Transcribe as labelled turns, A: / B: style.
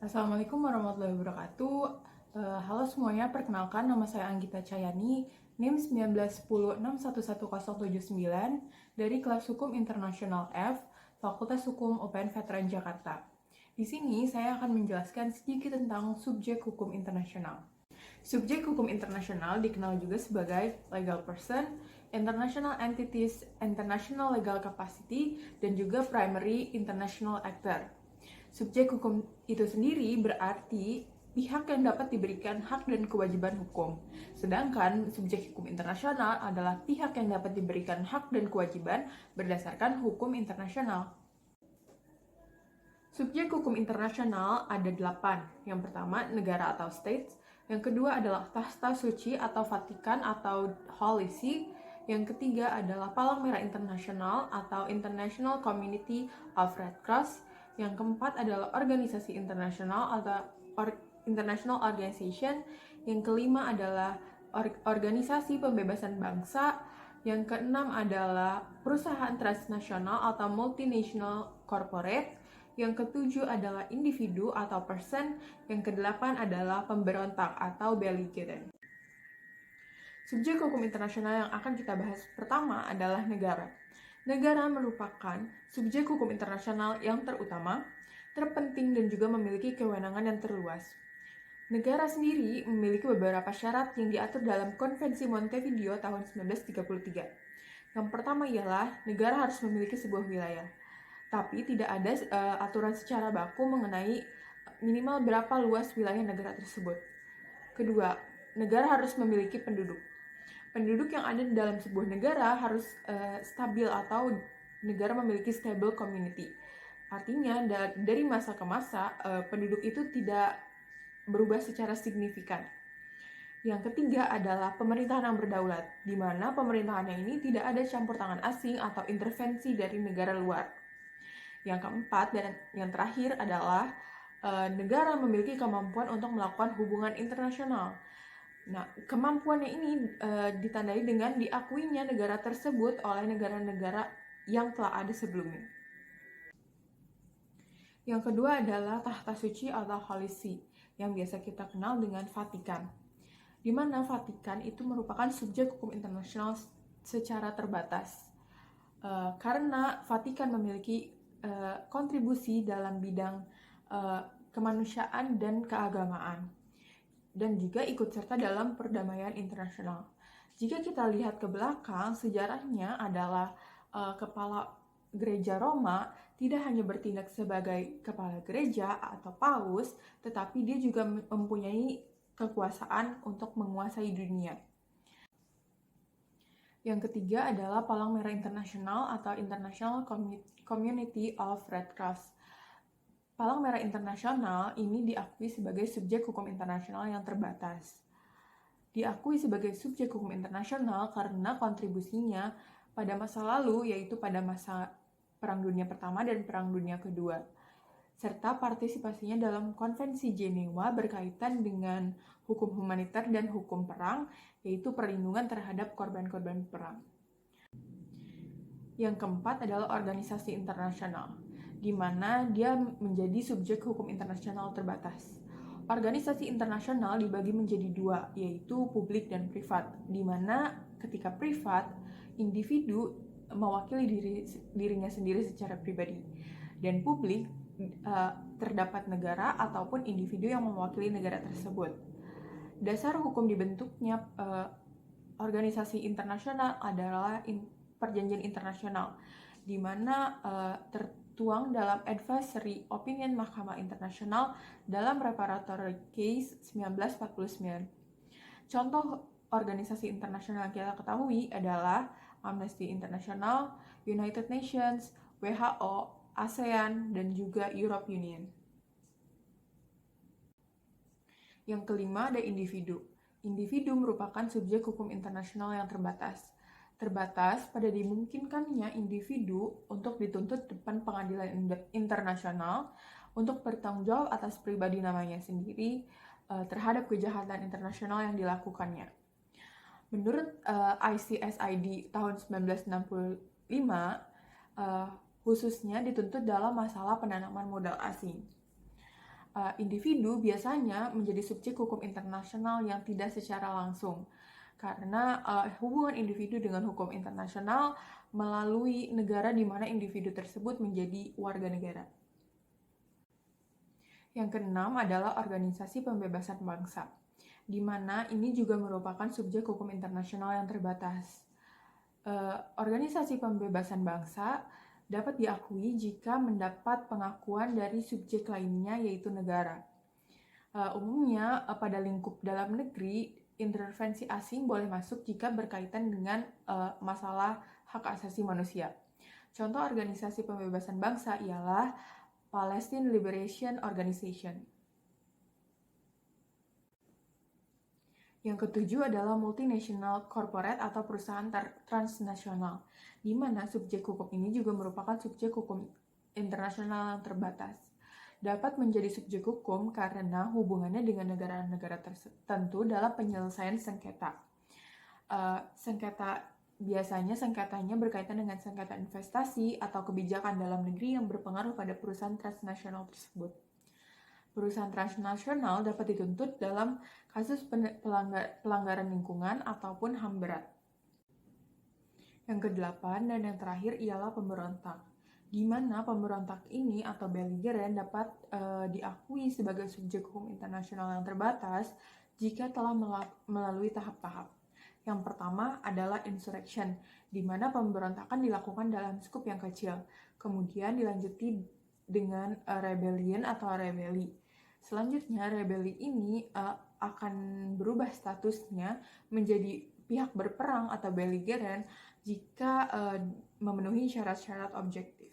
A: Assalamualaikum warahmatullahi wabarakatuh. Halo semuanya, perkenalkan nama saya Anggita Cayani, NIM 1910611079 dari kelas Hukum Internasional F, Fakultas Hukum UPN Veteran Jakarta. Di sini saya akan menjelaskan sedikit tentang subjek hukum internasional. Subjek hukum internasional dikenal juga sebagai legal person, international entities, international legal capacity, dan juga primary international actor. Subjek hukum itu sendiri berarti pihak yang dapat diberikan hak dan kewajiban hukum. Sedangkan subjek hukum internasional adalah pihak yang dapat diberikan hak dan kewajiban berdasarkan hukum internasional. Subjek hukum internasional ada 8. Yang pertama, negara atau states. Yang kedua adalah tahta suci atau Vatikan atau Holy See. Yang ketiga adalah Palang Merah Internasional atau International Community of Red Cross. Yang keempat adalah organisasi internasional atau International Organization. Yang kelima adalah organisasi pembebasan bangsa. Yang keenam adalah perusahaan transnasional atau multinational corporate. Yang ketujuh adalah individu atau person. Yang kedelapan adalah pemberontak atau belligerent. Subjek hukum internasional yang akan kita bahas pertama adalah negara. Negara merupakan subjek hukum internasional yang terutama, terpenting, dan juga memiliki kewenangan yang terluas. Negara sendiri memiliki beberapa syarat yang diatur dalam Konvensi Montevideo tahun 1933. Yang pertama ialah negara harus memiliki sebuah wilayah, tapi tidak ada aturan secara baku mengenai minimal berapa luas wilayah negara tersebut. Kedua, negara harus memiliki penduduk. Penduduk yang ada di dalam sebuah negara harus stabil atau negara memiliki stable community. Artinya dari masa ke masa penduduk itu tidak berubah secara signifikan. Yang ketiga adalah pemerintahan yang berdaulat, di mana pemerintahannya ini tidak ada campur tangan asing atau intervensi dari negara luar. Yang keempat dan yang terakhir adalah negara memiliki kemampuan untuk melakukan hubungan internasional. Nah, kemampuannya ini ditandai dengan diakuinya negara tersebut oleh negara-negara yang telah ada sebelumnya. Yang kedua adalah tahta suci atau Holy See, yang biasa kita kenal dengan Vatikan. Di mana Vatikan itu merupakan subjek hukum internasional secara terbatas. Karena Vatikan memiliki kontribusi dalam bidang kemanusiaan dan keagamaan, dan juga ikut serta dalam perdamaian internasional. Jika kita lihat ke belakang, sejarahnya adalah kepala gereja Roma tidak hanya bertindak sebagai kepala gereja atau paus, tetapi dia juga mempunyai kekuasaan untuk menguasai dunia. Yang ketiga adalah Palang Merah Internasional atau International Community of Red Cross. Palang Merah Internasional ini diakui sebagai subjek hukum internasional yang terbatas. Diakui sebagai subjek hukum internasional karena kontribusinya pada masa lalu, yaitu pada masa Perang Dunia Pertama dan Perang Dunia Kedua, serta partisipasinya dalam Konvensi Jenewa berkaitan dengan hukum humaniter dan hukum perang, yaitu perlindungan terhadap korban-korban perang. Yang keempat adalah organisasi internasional, di mana dia menjadi subjek hukum internasional terbatas. Organisasi internasional dibagi menjadi dua, yaitu publik dan privat, di mana ketika privat, individu mewakili dirinya sendiri secara pribadi, dan publik terdapat negara ataupun individu yang mewakili negara tersebut. Dasar hukum dibentuknya organisasi internasional adalah perjanjian internasional, di mana tertuang dalam Advisory Opinion Mahkamah Internasional dalam Reparatory Case 1949. Contoh organisasi internasional yang kita ketahui adalah Amnesty International, United Nations, WHO, ASEAN, dan juga Europe Union. Yang kelima ada individu. Individu merupakan subjek hukum internasional yang terbatas. Terbatas pada dimungkinkannya individu untuk dituntut depan pengadilan internasional untuk bertanggung jawab atas pribadi namanya sendiri terhadap kejahatan internasional yang dilakukannya. Menurut ICSID tahun 1965, khususnya dituntut dalam masalah penanaman modal asing. individu biasanya menjadi subjek hukum internasional yang tidak secara langsung. Karena hubungan individu dengan hukum internasional melalui negara di mana individu tersebut menjadi warga negara. Yang keenam adalah organisasi pembebasan bangsa, di mana ini juga merupakan subjek hukum internasional yang terbatas. Organisasi pembebasan bangsa dapat diakui jika mendapat pengakuan dari subjek lainnya, yaitu negara. Umumnya, pada lingkup dalam negeri, intervensi asing boleh masuk jika berkaitan dengan masalah hak asasi manusia. Contoh organisasi pembebasan bangsa ialah Palestine Liberation Organization. Yang ketujuh adalah multinational corporate atau perusahaan transnasional, di mana subjek hukum ini juga merupakan subjek hukum internasional yang terbatas. Dapat menjadi subjek hukum karena hubungannya dengan negara-negara tertentu dalam penyelesaian sengketa. Biasanya sengketanya berkaitan dengan sengketa investasi atau kebijakan dalam negeri yang berpengaruh pada perusahaan transnasional tersebut. Perusahaan transnasional dapat dituntut dalam kasus pelanggaran lingkungan ataupun HAM berat. Yang kedelapan dan yang terakhir ialah pemberontak, di mana pemberontak ini atau belligerent dapat diakui sebagai subjek hukum internasional yang terbatas jika telah melalui tahap-tahap. Yang pertama adalah insurrection, di mana pemberontakan dilakukan dalam skup yang kecil, kemudian dilanjuti dengan rebellion atau rebeli. Selanjutnya, rebeli ini akan berubah statusnya menjadi pihak berperang atau belligerent jika memenuhi syarat-syarat objektif.